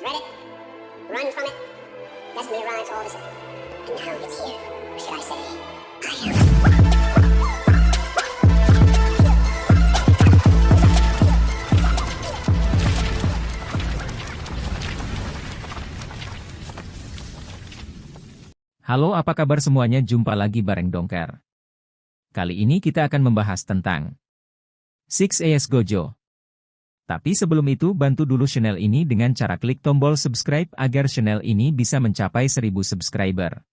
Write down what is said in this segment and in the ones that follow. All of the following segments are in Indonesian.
Dread it, run from it, destiny arrives all of a sudden. And now it's here, or should I say, I am. Halo, apa kabar semuanya? Jumpa lagi bareng Dongker. Kali ini kita akan membahas tentang 6AS Gojo. Tapi sebelum itu, bantu dulu channel ini dengan cara klik tombol subscribe agar channel ini bisa mencapai 1000 subscriber.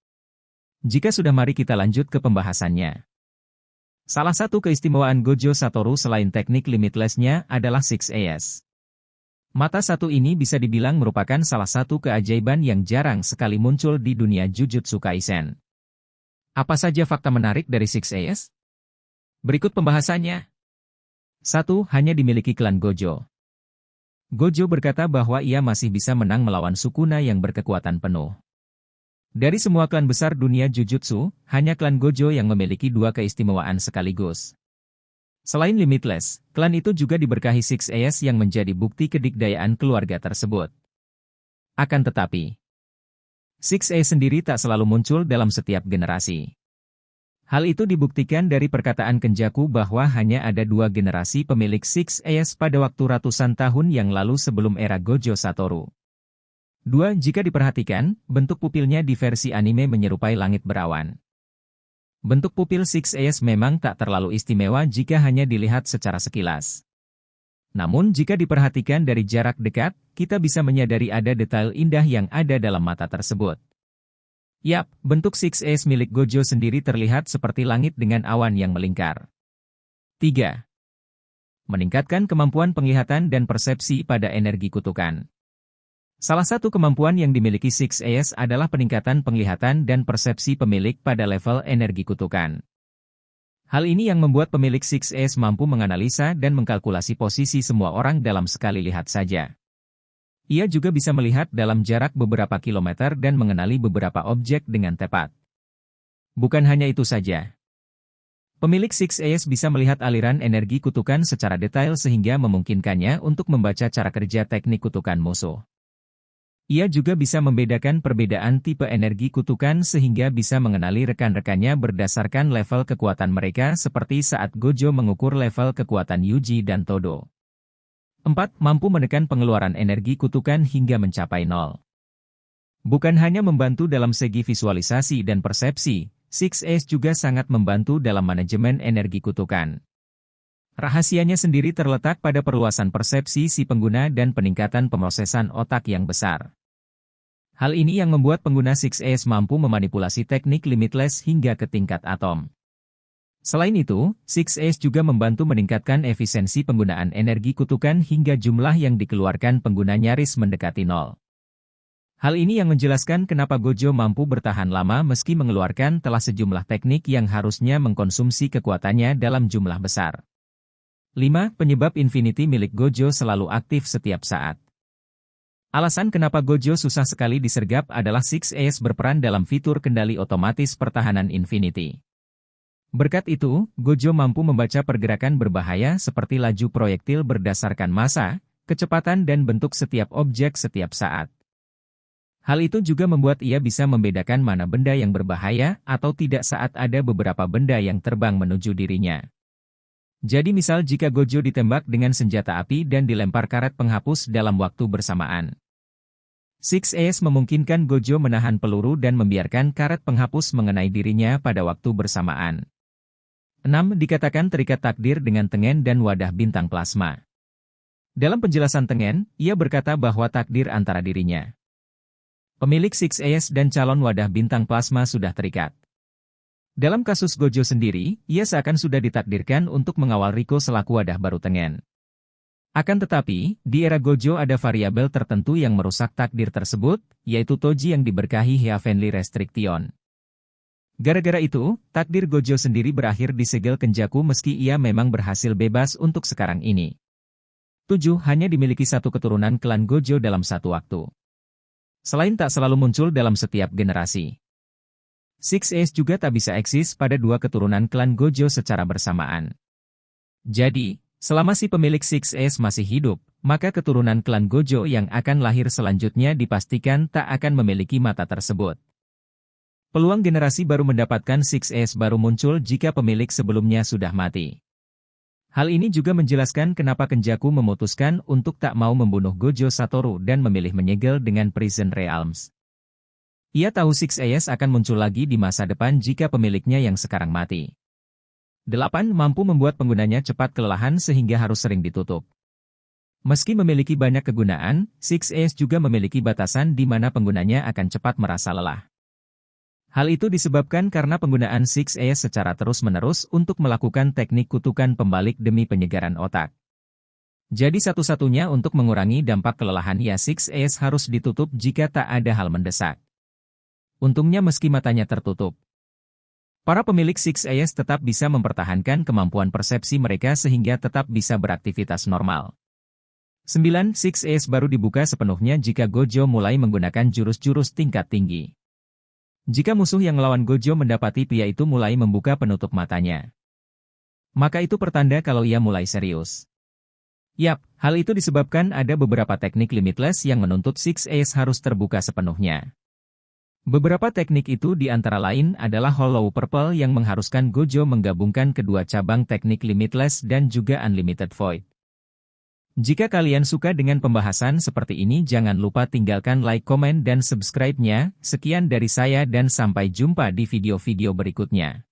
Jika sudah, mari kita lanjut ke pembahasannya. Salah satu keistimewaan Gojo Satoru selain teknik limitless-nya adalah 6AS. Mata satu ini bisa dibilang merupakan salah satu keajaiban yang jarang sekali muncul di dunia Jujutsu Kaisen. Apa saja fakta menarik dari 6AS? Berikut pembahasannya. 1. Hanya dimiliki klan Gojo. Gojo berkata bahwa ia masih bisa menang melawan Sukuna yang berkekuatan penuh. Dari semua klan besar dunia Jujutsu, hanya klan Gojo yang memiliki dua keistimewaan sekaligus. Selain limitless, klan itu juga diberkahi 6AS yang menjadi bukti kedikdayaan keluarga tersebut. Akan tetapi, 6AS sendiri tak selalu muncul dalam setiap generasi. Hal itu dibuktikan dari perkataan Kenjaku bahwa hanya ada dua generasi pemilik 6AS pada waktu ratusan tahun yang lalu sebelum era Gojo Satoru. 2. Jika diperhatikan, bentuk pupilnya di versi anime menyerupai langit berawan. Bentuk pupil 6AS memang tak terlalu istimewa jika hanya dilihat secara sekilas. Namun jika diperhatikan dari jarak dekat, kita bisa menyadari ada detail indah yang ada dalam mata tersebut. Yap, bentuk 6AS milik Gojo sendiri terlihat seperti langit dengan awan yang melingkar. 3. Meningkatkan kemampuan penglihatan dan persepsi pada energi kutukan. Salah satu kemampuan yang dimiliki 6AS adalah peningkatan penglihatan dan persepsi pemilik pada level energi kutukan. Hal ini yang membuat pemilik 6AS mampu menganalisa dan mengkalkulasi posisi semua orang dalam sekali lihat saja. Ia juga bisa melihat dalam jarak beberapa kilometer dan mengenali beberapa objek dengan tepat. Bukan hanya itu saja. Pemilik 6AS bisa melihat aliran energi kutukan secara detail sehingga memungkinkannya untuk membaca cara kerja teknik kutukan musuh. Ia juga bisa membedakan perbedaan tipe energi kutukan sehingga bisa mengenali rekan-rekannya berdasarkan level kekuatan mereka seperti saat Gojo mengukur level kekuatan Yuji dan Todo. 4. Mampu menekan pengeluaran energi kutukan hingga mencapai 0. Bukan hanya membantu dalam segi visualisasi dan persepsi, 6AS juga sangat membantu dalam manajemen energi kutukan. Rahasianya sendiri terletak pada perluasan persepsi si pengguna dan peningkatan pemrosesan otak yang besar. Hal ini yang membuat pengguna 6AS mampu memanipulasi teknik limitless hingga ke tingkat atom. Selain itu, 6AS juga membantu meningkatkan efisiensi penggunaan energi kutukan hingga jumlah yang dikeluarkan pengguna nyaris mendekati 0. Hal ini yang menjelaskan kenapa Gojo mampu bertahan lama meski mengeluarkan telah sejumlah teknik yang harusnya mengkonsumsi kekuatannya dalam jumlah besar. 5. Penyebab Infinity milik Gojo selalu aktif setiap saat. Alasan kenapa Gojo susah sekali disergap adalah 6AS berperan dalam fitur kendali otomatis pertahanan Infinity. Berkat itu, Gojo mampu membaca pergerakan berbahaya seperti laju proyektil berdasarkan massa, kecepatan dan bentuk setiap objek setiap saat. Hal itu juga membuat ia bisa membedakan mana benda yang berbahaya atau tidak saat ada beberapa benda yang terbang menuju dirinya. Jadi misal jika Gojo ditembak dengan senjata api dan dilempar karet penghapus dalam waktu bersamaan. 6AS memungkinkan Gojo menahan peluru dan membiarkan karet penghapus mengenai dirinya pada waktu bersamaan. 6. Dikatakan terikat takdir dengan tengen dan wadah bintang plasma. Dalam penjelasan tengen, ia berkata bahwa takdir antara dirinya, pemilik 6AS dan calon wadah bintang plasma sudah terikat. Dalam kasus Gojo sendiri, ia seakan sudah ditakdirkan untuk mengawal Riko selaku wadah baru tengen. Akan tetapi, di era Gojo ada variabel tertentu yang merusak takdir tersebut, yaitu Toji yang diberkahi Heavenly Restriction. Gara-gara itu, takdir Gojo sendiri berakhir di segel Kenjaku meski ia memang berhasil bebas untuk sekarang ini. 7. Hanya dimiliki satu keturunan klan Gojo dalam satu waktu. Selain tak selalu muncul dalam setiap generasi, 6AS juga tak bisa eksis pada dua keturunan klan Gojo secara bersamaan. Jadi, selama si pemilik 6AS masih hidup, maka keturunan klan Gojo yang akan lahir selanjutnya dipastikan tak akan memiliki mata tersebut. Peluang generasi baru mendapatkan 6S baru muncul jika pemilik sebelumnya sudah mati. Hal ini juga menjelaskan kenapa Kenjaku memutuskan untuk tak mau membunuh Gojo Satoru dan memilih menyegel dengan Prison Realms. Ia tahu 6S akan muncul lagi di masa depan jika pemiliknya yang sekarang mati. 8. Mampu membuat penggunanya cepat kelelahan sehingga harus sering ditutup. Meski memiliki banyak kegunaan, 6S juga memiliki batasan di mana penggunanya akan cepat merasa lelah. Hal itu disebabkan karena penggunaan 6S secara terus-menerus untuk melakukan teknik kutukan pembalik demi penyegaran otak. Jadi satu-satunya untuk mengurangi dampak kelelahan ya 6S harus ditutup jika tak ada hal mendesak. Untungnya meski matanya tertutup, para pemilik 6S tetap bisa mempertahankan kemampuan persepsi mereka sehingga tetap bisa beraktivitas normal. 9. 6S baru dibuka sepenuhnya jika Gojo mulai menggunakan jurus-jurus tingkat tinggi. Jika musuh yang melawan Gojo mendapati pria itu mulai membuka penutup matanya, maka itu pertanda kalau ia mulai serius. Yap, hal itu disebabkan ada beberapa teknik limitless yang menuntut 6S harus terbuka sepenuhnya. Beberapa teknik itu di antara lain adalah Hollow Purple yang mengharuskan Gojo menggabungkan kedua cabang teknik Limitless dan juga Unlimited Void. Jika kalian suka dengan pembahasan seperti ini jangan lupa tinggalkan like, komen, dan subscribe-nya. Sekian dari saya dan sampai jumpa di video-video berikutnya.